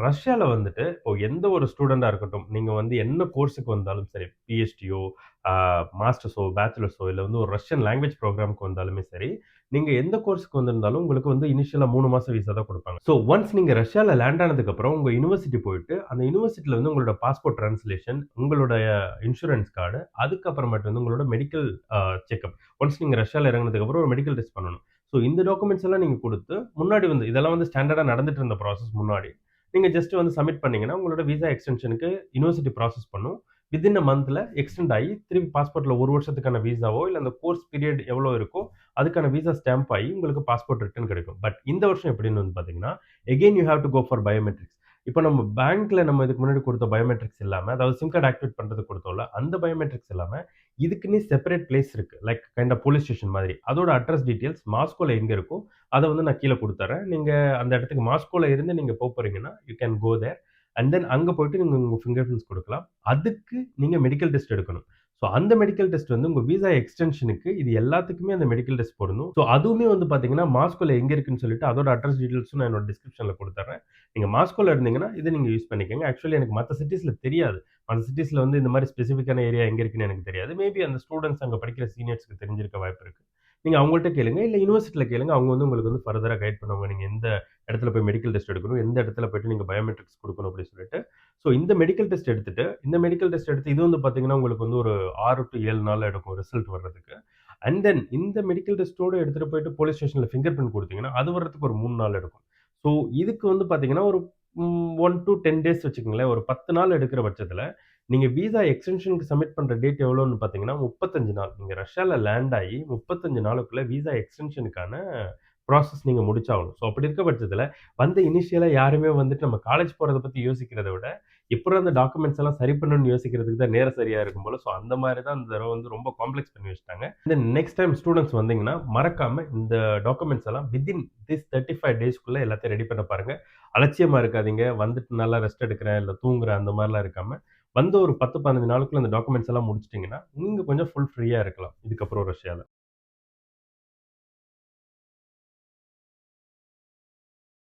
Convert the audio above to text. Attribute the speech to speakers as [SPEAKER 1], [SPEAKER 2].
[SPEAKER 1] ரஷ்யால வந்துட்டு இப்போ எந்த ஒரு ஸ்டூடெண்ட்டா இருக்கட்டும், நீங்க வந்து என்ன கோர்ஸ்‌க்கு வந்தாலும் சரி, பிஹெச்டியோ, ஆ மாஸ்டர்ஸோ, பேச்சுலர்ஸோ இல்ல வந்து ஒரு ரஷ்யன் லாங்குவேஜ் புரோகிராம்க்கு வந்தாலுமே சரி, நீங்க எந்த கோர்ஸ்‌க்கு வந்திருந்தாலும் உங்களுக்கு வந்து இனிஷியலா 3 மாச விசா தான் குடுப்பாங்க. ஸோ ஒன்ஸ் நீங்க ரஷ்யால லேண்ட் ஆனதுக்கப்புறம் உங்க யுனிவர்சிட்டி போயிட்டு, அந்த யுனிவர்சிட்டில வந்து உங்களோட பாஸ்போர்ட் டிரான்ஸ்லேஷன், உங்களுடைய இன்சூரன்ஸ் கார்டு, அதுக்கப்புறமேட்டு வந்து உங்களோட மெடிக்கல் செக்கப். ஒன்ஸ் நீங்க ரஷ்யால இறங்குனதுக்கப்புறம் ஒரு மெடிக்கல் டெஸ்ட் பண்ணணும். ஸோ இந்த டாக்குமெண்ட்ஸ் எல்லாம் நீங்க குடுத்து, முன்னாடி வந்து இதெல்லாம் வந்து ஸ்டாண்டர்டா நடந்துட்டு இருந்த ப்ராசஸ் முன்னாடி. நீங்க ஜஸ்ட் வந்து சப்மிட் பண்ணீங்கன்னா, உங்களோட விசா எக்ஸ்டென்ஷனுக்கு யுனிவர்சிட்டி ப்ராசஸ் பண்ணும். வித்தின் அ மந்த்ல எக்ஸ்டெண்ட் ஆயி, திருப்பி பாஸ்போர்ட்ல 1 வருஷத்துக்கான விசாவோ, இல்ல அந்த கோர்ஸ் பீரியட் எவ்வளோ இருக்கோ, அதுக்கான விசா ஸ்டாம்ப் ஆயி, உங்களுக்கு பாஸ்போர்ட் ரிட்டர்ன் கிடைக்கும். பட் இந்த வருஷம் எப்படின்னு வந்து பார்த்தீங்கன்னா, again you have to go for biometrics. இப்ப நம்ம பேங்க்ல நம்ம இதுக்கு முன்னாடி குடுத்த பயோமெட்ரிக்ஸ் இல்லாம, அதாவது சிம் கார்ட் ஆக்டிவேட் பண்றதுக்கு குடுத்தோம்ல, அந்த பயோமெட்ரிக்ஸ் இல்லாம, இதுக்குன்னே செப்பரேட் பிளேஸ் இருக்கு. Like kind of police station மாதிரி. அதோட அட்ரஸ் டீட்டெயில்ஸ் மாஸ்கோல எங்க இருக்கோ, அத வந்து நான் கீழ குடுத்துர்றேன். நீங்க அந்த இடத்துக்கு மாஸ்கோல இருந்து நீங்க போறீங்கன்னா, you can go there. And then அங்க போயிட்டு நீங்க உங்க ஃபிங்கர் பிரிண்ட்ஸ் குடுக்கலாம். அதுக்கு நீங்க மெடிக்கல் டெஸ்ட் எடுக்கணும். ஸோ அந்த மெடிக்கல் டெஸ்ட் வந்து உங்க விசா எக்ஸ்டென்ஷனுக்கு இது எல்லாத்துக்குமே அந்த மெடிக்கல் டெஸ்ட் போடணும். ஸோ அதுவுமே வந்து பார்த்தீங்கன்னா, மாஸ்கோல எங்க இருக்குன்னு சொல்லிட்டு அதோட அட்ரஸ் டீட்டெயில்ஸும் நான் என்னோட டிஸ்கிரிப்ஷன்ல குடுத்துர்றேன். நீங்க மாஸ்கோல இருந்தீங்கன்னா, இத நீங்க யூஸ் பண்ணிக்கங்க. ஆக்சுவலி எனக்கு மத்த சிட்டீஸ்ல தெரியாது. மத்த சிட்டீஸ்ல வந்து இந்த மாரி ஸ்பெசிஃபிக்கான ஏரியா எங்க இருக்குன்னு எனக்கு தெரியாது. மேபி அந்த ஸ்டூடண்ட்ஸ் அங்க படிக்கிற சீனியர்ஸ்‌க்கு தெரிஞ்சிருக்க வாய்ப்பு இருக்கு. நீங்க அவங்கள்ட்ட கேளுங்க. இல்ல யுனிவர்சிட்டில கேளுங்க. அவங்க வந்து உங்களுக்கு வந்து ஃபர்தரா கைட் பண்ணுவாங்க. நீங்க எந்த இடத்துல போய் மெடிக்கல் டெஸ்ட் எடுக்கணும், எந்த இடத்துல போயிட்டு நீங்க பயோமெட்ரிக்ஸ் குடுக்கணும் அப்படின்னு சொல்லிட்டு. ஸோ இந்த மெடிக்கல் டெஸ்ட் எடுத்துட்டு, இந்த மெடிக்கல் டெஸ்ட் எடுத்து இது வந்து பார்த்தீங்கன்னா, உங்களுக்கு வந்து ஒரு 6 டூ 7 நாள் எடுக்கும் ரிசல்ட் வர்றதுக்கு. அண்ட் தென் இந்த மெடிக்கல் டெஸ்ட்டோட எடுத்துட்டு போயிட்டு போலீஸ் ஸ்டேஷன்ல ஃபிங்கர் பிரிண்ட் குடுத்தீங்கன்னா, அது வர்றதுக்கு ஒரு 3 நாள் எடுக்கும். ஸோ இதுக்கு வந்து பார்த்தீங்கன்னா, ஒரு 1 டூ 10 டேஸ் வச்சுக்கங்களேன். ஒரு 10 நாள் எடுக்கிற பட்சத்தில, நீங்க விசா எக்ஸ்டென்ஷனுக்கு சப்மிட் பண்ற டேட் எவ்வளோன்னு பார்த்தீங்கன்னா, 35 நாள். நீங்க ரஷ்யால லேண்ட் ஆயி 35 நாளுக்குள்ள விசா எக்ஸ்டென்ஷனுக்கான ப்ராசஸ் நீங்க முடிச்சாகணும். ஸோ அப்படி இருக்க பட்சத்தில, வந்து இனிஷியலா யாருமே வந்துட்டு நம்ம காலேஜ் போறத பத்தி யோசிக்கிறத விட, எப்புட்றா அந்த டாக்குமெண்ட்ஸ் எல்லாம் சரி பண்ணணும்னு யோசிக்கிறதுக்கு தான் நேரம் சரியா இருக்கும் போல. ஸோ அந்த மாரி தான் இந்த தடவ வந்து ரொம்ப காம்ப்ளெக்ஸ் பண்ணி வச்சுட்டாங்க. தென் நெக்ஸ்ட் டைம் ஸ்டூடண்ட்ஸ் வந்தீங்கன்னா, மறக்காம இந்த டாக்குமெண்ட்ஸ் எல்லாம் வித்தின் திஸ் 35 டேஸ்க்குள்ள எல்லாத்தையும் ரெடி பண்ண பாருங்க. அலட்சியமா இருக்காதீங்க. வந்துட்டு நல்லா ரெஸ்ட் எடுக்கிறேன், இல்ல தூங்குறேன் அந்த மாரிலாம் இருக்காம, வந்து ஒரு 10, 15 நாளுக்குள்ள அந்த டாக்குமெண்ட்ஸ் எல்லாம் முடிச்சுட்டீங்கன்னா, நீங்க கொஞ்சம் ஃபுல் ஃப்ரீயா இருக்கலாம். இதுக்கப்புறம் ரஷ்யால.